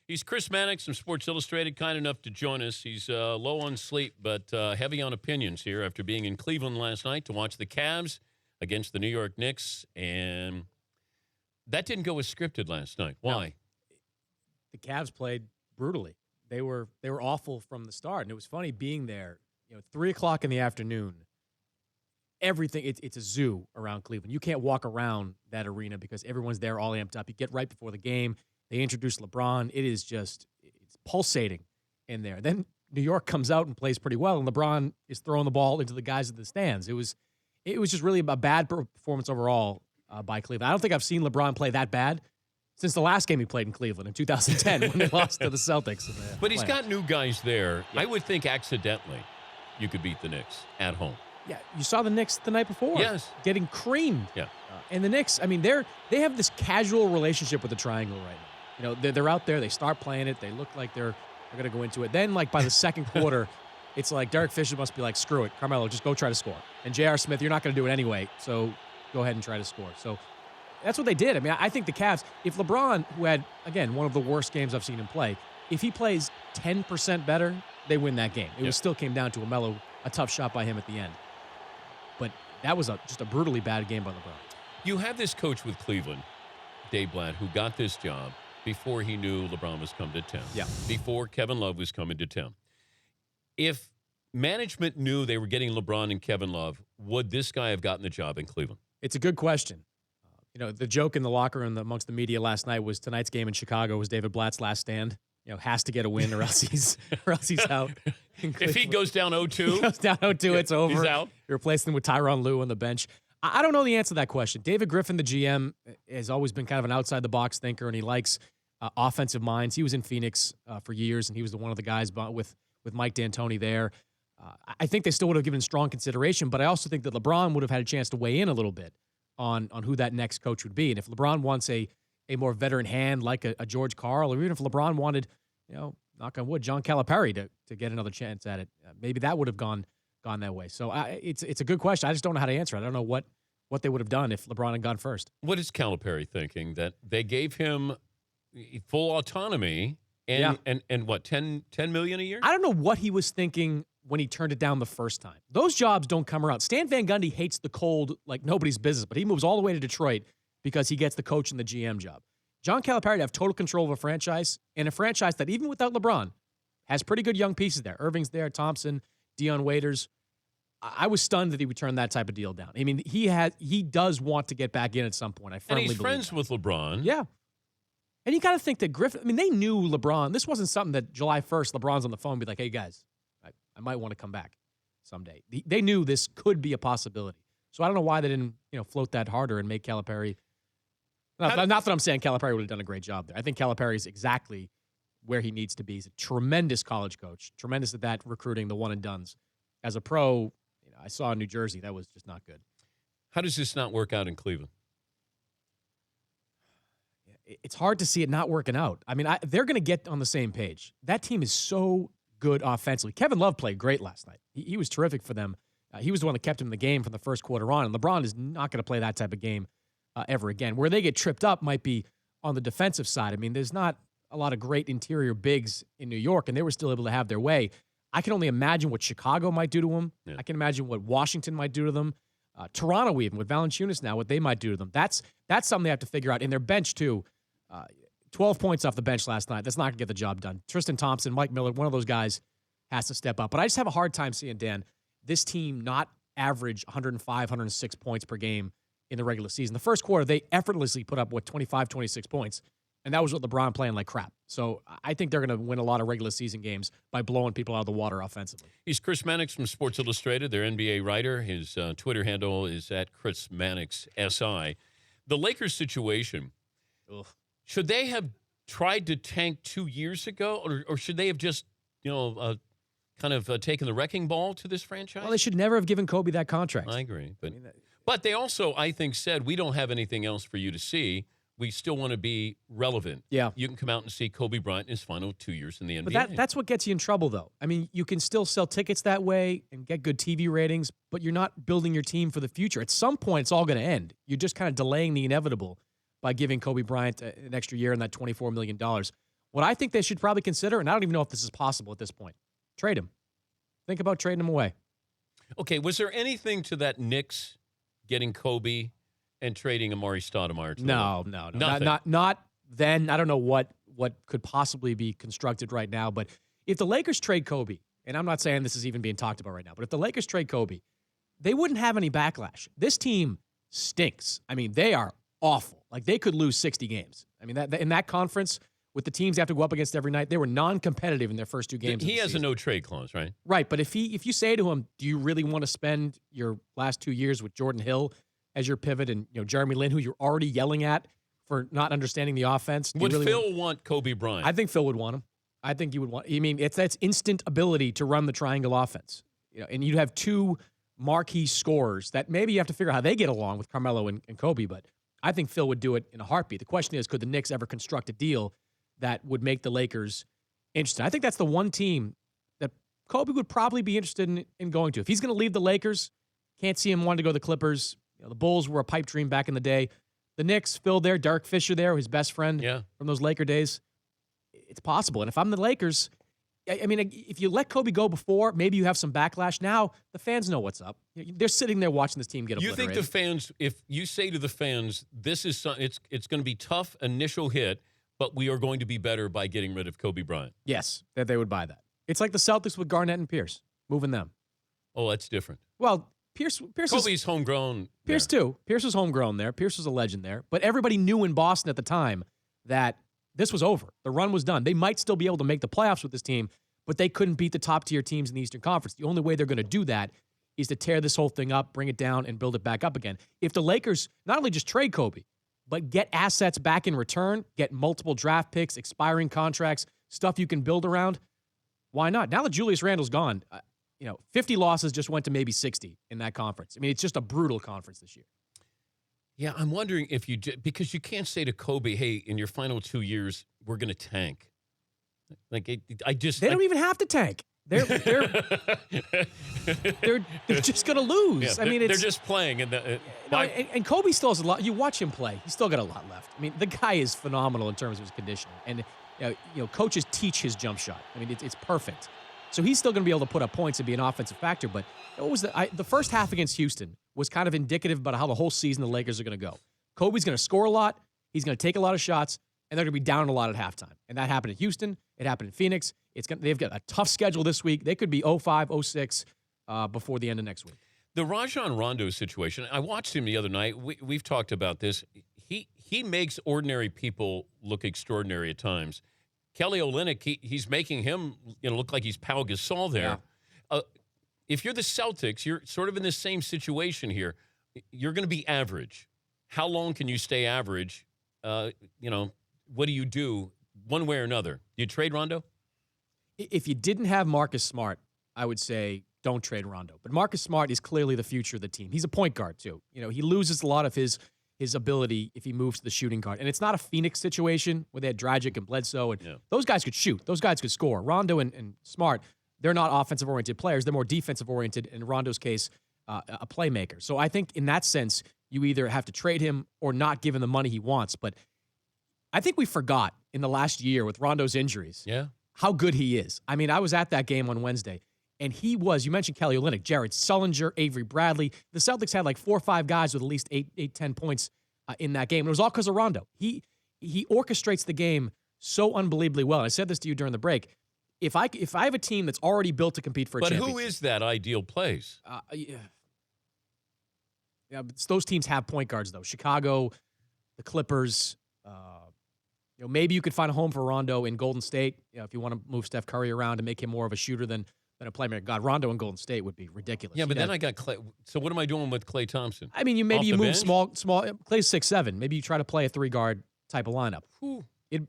He's Chris Mannix from Sports Illustrated, kind enough to join us. He's low on sleep, but heavy on opinions here after being in Cleveland last night to watch the Cavs against the New York Knicks. And that didn't go as scripted last night. Why? No. The Cavs played brutally. They were awful from the start. And it was funny being there, 3 o'clock in the afternoon. Everything, it's a zoo around Cleveland. You can't walk around that arena because everyone's there all amped up. You get right before the game. They introduce LeBron. It's pulsating in there. Then New York comes out and plays pretty well, and LeBron is throwing the ball into the guys in the stands. It was just really a bad performance overall by Cleveland. I don't think I've seen LeBron play that bad since the last game he played in Cleveland in 2010 when they lost to the Celtics. But he's got new guys there. Yeah. I would think accidentally you could beat the Knicks at home. Yeah, you saw the Knicks the night before. Yes. Getting creamed. Yeah. And the Knicks, they have this casual relationship with the triangle right now. They're out there. They start playing it. They look like they're going to go into it. Then, by the second quarter, it's like Derek Fisher must be like, screw it, Carmelo, just go try to score. And J.R. Smith, you're not going to do it anyway, so go ahead and try to score. So that's what they did. I think the Cavs, if LeBron, who had, again, one of the worst games I've seen him play, if he plays 10% better, they win that game. It still came down to a tough shot by him at the end. But that was just a brutally bad game by LeBron. You have this coach with Cleveland, Dave Blatt, who got this job before he knew LeBron was coming to town. Yeah. Before Kevin Love was coming to town. If management knew they were getting LeBron and Kevin Love, would this guy have gotten the job in Cleveland? It's a good question. The joke in the locker room amongst the media last night was tonight's game in Chicago was David Blatt's last stand. Has to get a win or else he's out. If he goes down 0-2. He goes down 0-2, it's over. He's out. You replace him with Tyronn Lue on the bench. I don't know the answer to that question. David Griffin, the GM, has always been kind of an outside-the-box thinker, and he likes offensive minds. He was in Phoenix for years, and he was one of the guys with Mike D'Antoni there. I think they still would have given strong consideration, but I also think that LeBron would have had a chance to weigh in a little bit on who that next coach would be. And if LeBron wants a more veteran hand like a George Karl, or even if LeBron wanted, knock on wood, John Calipari to get another chance at it, maybe that would have gone that way. So it's a good question. I just don't know how to answer it. I don't know what they would have done if LeBron had gone first. What is Calipari thinking? That they gave him full autonomy and what, $10 million a year? I don't know what he was thinking when he turned it down the first time. Those jobs don't come around. Stan Van Gundy hates the cold like nobody's business, but he moves all the way to Detroit because he gets the coach and the GM job. John Calipari to have total control of a franchise, and a franchise that even without LeBron has pretty good young pieces there. Irving's there, Thompson, Dion Waiters. I was stunned that he would turn that type of deal down. He does want to get back in at some point. I firmly believe friends with LeBron. Yeah. And you got to think that Griffin, they knew LeBron. This wasn't something that July 1st, LeBron's on the phone and be like, hey, guys, I might want to come back someday. They knew this could be a possibility. So I don't know why they didn't, float that harder and make Calipari. Not that I'm saying Calipari would have done a great job there. I think Calipari is exactly where he needs to be. He's a tremendous college coach, tremendous at that recruiting, the one-and-dones. As a pro, I saw in New Jersey, that was just not good. How does this not work out in Cleveland? It's hard to see it not working out. They're going to get on the same page. That team is so good offensively. Kevin Love played great last night. He was terrific for them. He was the one that kept him in the game from the first quarter on, and LeBron is not going to play that type of game ever again. Where they get tripped up might be on the defensive side. There's not a lot of great interior bigs in New York, and they were still able to have their way. I can only imagine what Chicago might do to them. Yeah. I can imagine what Washington might do to them. Toronto even, with Valanciunas now, what they might do to them. That's something they have to figure out. In their bench, too, 12 points off the bench last night. That's not going to get the job done. Tristan Thompson, Mike Miller, one of those guys has to step up. But I just have a hard time seeing, Dan, this team not average 105, 106 points per game in the regular season. The first quarter, they effortlessly put up, 25, 26 points. And that was with LeBron playing like crap. So I think they're going to win a lot of regular season games by blowing people out of the water offensively. He's Chris Mannix from Sports Illustrated, their NBA writer. His Twitter handle is at Chris Mannix SI. The Lakers situation, should they have tried to tank 2 years ago, or should they have just, taken the wrecking ball to this franchise? Well, they should never have given Kobe that contract. I agree. But they also, I think, said, we don't have anything else for you to see. We still want to be relevant. Yeah. You can come out and see Kobe Bryant in his final 2 years in the NBA. But that's what gets you in trouble, though. You can still sell tickets that way and get good TV ratings, but you're not building your team for the future. At some point, it's all going to end. You're just kind of delaying the inevitable by giving Kobe Bryant an extra year and that $24 million. What I think they should probably consider, and I don't even know if this is possible at this point, trade him. Think about trading him away. Okay, was there anything to that Knicks getting Kobe and trading Amari Stoudemire? No. Not then. I don't know what could possibly be constructed right now, but if the Lakers trade Kobe, and I'm not saying this is even being talked about right now, but if the Lakers trade Kobe, they wouldn't have any backlash. This team stinks. I mean, they are awful. Like, they could lose 60 games. I mean, that in that conference with the teams they have to go up against every night, they were non-competitive in their first 2 games. He has a no-trade clause, right? Right, but if you say to him, do you really want to spend your last 2 years with Jordan Hill as your pivot and Jeremy Lin, who you're already yelling at for not understanding the offense? Would Phil want Kobe Bryant? I think Phil would want him. I think you would want. I mean, that's instant ability to run the triangle offense. And you'd have 2 marquee scorers that maybe you have to figure out how they get along with Carmelo and Kobe, but I think Phil would do it in a heartbeat. The question is, could the Knicks ever construct a deal that would make the Lakers interesting? I think that's the one team that Kobe would probably be interested in going to. If he's going to leave the Lakers, can't see him wanting to go to the Clippers. The Bulls were a pipe dream back in the day. The Knicks, Phil there, Derek Fisher there, his best friend from those Laker days. It's possible. And if I'm the Lakers, I mean, if you let Kobe go before, maybe you have some backlash. Now, the fans know what's up. They're sitting there watching this team get obliterated. You think the fans, if you say to the fans, this is it's going to be tough initial hit, but we are going to be better by getting rid of Kobe Bryant? Yes, that they would buy that. It's like the Celtics with Garnett and Pierce, moving them. Oh, that's different. Well, Pierce Kobe's homegrown. Pierce, too. Pierce was homegrown there. Pierce was a legend there. But everybody knew in Boston at the time that this was over. The run was done. They might still be able to make the playoffs with this team, but they couldn't beat the top-tier teams in the Eastern Conference. The only way they're going to do that is to tear this whole thing up, bring it down, and build it back up again. If the Lakers not only just trade Kobe, but get assets back in return, get multiple draft picks, expiring contracts, stuff you can build around, why not? Now that Julius Randle's gone, 50 losses just went to maybe 60 in that conference. I mean, it's just a brutal conference this year. Yeah, I'm wondering if because you can't say to Kobe, hey, in your final 2 years, we're going to tank. Like, they don't even have to tank. They're just going to lose. Yeah, I mean, they're just playing. And Kobe still has a lot. You watch him play; he's still got a lot left. I mean, the guy is phenomenal in terms of his conditioning, and coaches teach his jump shot. I mean, it's perfect. So he's still going to be able to put up points and be an offensive factor. But what was the first half against Houston was kind of indicative about how the whole season the Lakers are going to go. Kobe's going to score a lot. He's going to take a lot of shots, and they're going to be down a lot at halftime. And that happened at Houston. It happened in Phoenix. They've got a tough schedule this week. They could be 0-5, 0-6 before the end of next week. The Rajon Rondo situation, I watched him the other night. We've talked about this. He makes ordinary people look extraordinary at times. Kelly Olynyk, he's making him look like he's Pau Gasol there. Yeah. If you're the Celtics, you're sort of in the same situation here. You're going to be average. How long can you stay average? What do you do one way or another? Do you trade Rondo? If you didn't have Marcus Smart, I would say don't trade Rondo. But Marcus Smart is clearly the future of the team. He's a point guard, too. He loses a lot of his ability if he moves to the shooting guard. And it's not a Phoenix situation where they had Dragic and Bledsoe. And those guys could shoot. Those guys could score. Rondo and Smart, they're not offensive-oriented players. They're more defensive-oriented, in Rondo's case, a playmaker. So I think in that sense, you either have to trade him or not give him the money he wants. But I think we forgot in the last year with Rondo's injuries how good he is. I mean, I was at that game on Wednesday, and you mentioned Kelly Olynyk, Jared Sullinger, Avery Bradley. The Celtics had like 4 or 5 guys with at least 10 points in that game. And it was all because of Rondo. He orchestrates the game so unbelievably well. And I said this to you during the break. If I have a team that's already built to compete for a championship. But who is that ideal place? Those teams have point guards, though. Chicago, the Clippers. Maybe you could find a home for Rondo in Golden State if you want to move Steph Curry around and make him more of a shooter than a playmaker. God, Rondo in Golden State would be ridiculous. Yeah, but then I got Klay. So what am I doing with Klay Thompson? I mean, maybe you move small. Klay's 6'7". Maybe you try to play a 3-guard type of lineup.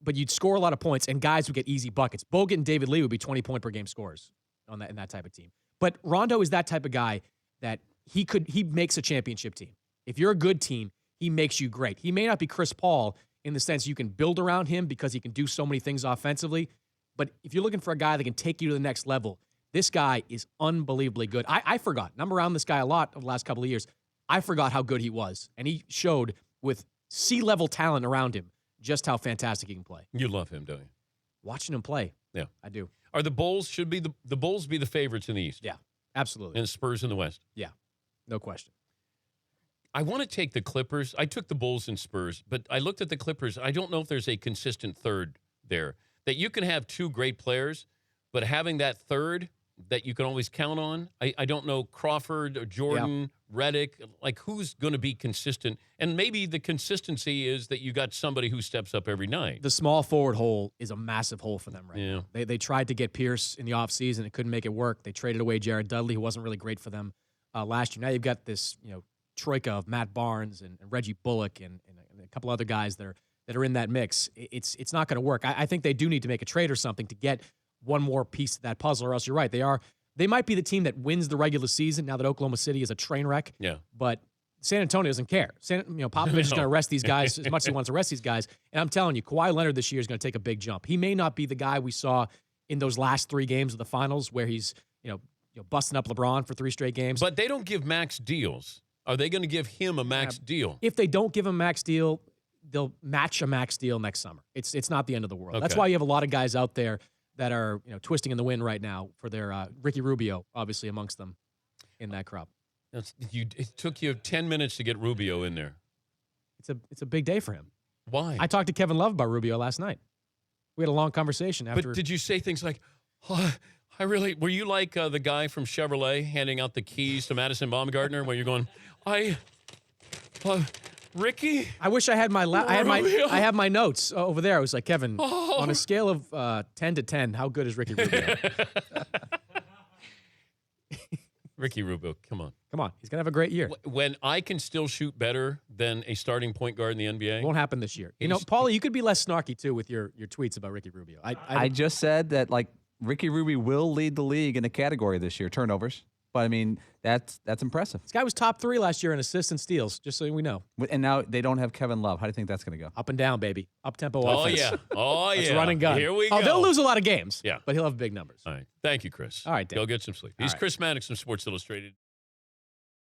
But you'd score a lot of points, and guys would get easy buckets. Bogut and David Lee would be 20-point-per-game scorers in that type of team. But Rondo is that type of guy that he makes a championship team. If you're a good team, he makes you great. He may not be Chris Paul in the sense you can build around him because he can do so many things offensively. But if you're looking for a guy that can take you to the next level, this guy is unbelievably good. I forgot. I'm around this guy a lot over the last couple of years. I forgot how good he was. And he showed with sea-level talent around him just how fantastic he can play. You love him, don't you? watching him play. Yeah. I do. Are the Bulls, should be the Bulls be the favorites in the East? Yeah, absolutely. And Spurs in the West? Yeah, no question. I want to take the Clippers. I took the Bulls and Spurs, but I looked at the Clippers. I don't know if there's a consistent third there. That you can have two great players, but having that third that you can always count on, I don't know, Crawford or Jordan, Redick, like who's going to be consistent? And maybe the consistency is that you got somebody who steps up every night. The small forward hole is a massive hole for them right now. They tried to get Pierce in the offseason. It couldn't make it work. They traded away Jared Dudley, who wasn't really great for them last year. Now you've got this, troika of Matt Barnes and Reggie Bullock and a couple other guys that are in that mix. It's not going to work. I think they do need to make a trade or something to get one more piece of that puzzle, or else you're right. They might be the team that wins the regular season now that Oklahoma City is a train wreck. Yeah. But San Antonio doesn't care. Popovich is going to rest these guys as much as he wants to rest these guys. And I'm telling you, Kawhi Leonard this year is going to take a big jump. He may not be the guy we saw in those last 3 games of the finals where he's busting up LeBron for 3 straight games. But they don't give max deals. Are they going to give him a max deal? If they don't give him a max deal, they'll match a max deal next summer. It's not the end of the world. Okay. That's why you have a lot of guys out there that are twisting in the wind right now for their Ricky Rubio, obviously amongst them in that crop. It took you 10 minutes to get Rubio in there. It's a big day for him. Why? I talked to Kevin Love about Rubio last night. We had a long conversation after. But did you say things like, were you like the guy from Chevrolet handing out the keys to Madison Baumgartner where you're going, Ricky? I wish I had I have my notes over there. I was like, Kevin, on a scale of 10 to 10, how good is Ricky Rubio? Ricky Rubio, come on. He's going to have a great year. When I can still shoot better than a starting point guard in the NBA. It won't happen this year. Paulie, you could be less snarky, too, with your tweets about Ricky Rubio. I just said that, Ricky Rubio will lead the league in a category this year, turnovers. But, I mean, that's impressive. This guy was top 3 last year in assists and steals, just so we know. And now they don't have Kevin Love. How do you think that's going to go? Up and down, baby. Up-tempo offense. Oh, yeah. That's run and gun. Here we go. They'll lose a lot of games. Yeah. But he'll have big numbers. All right. Thank you, Chris. All right, Dan. Go get some sleep. He's Chris Mannix from Sports Illustrated.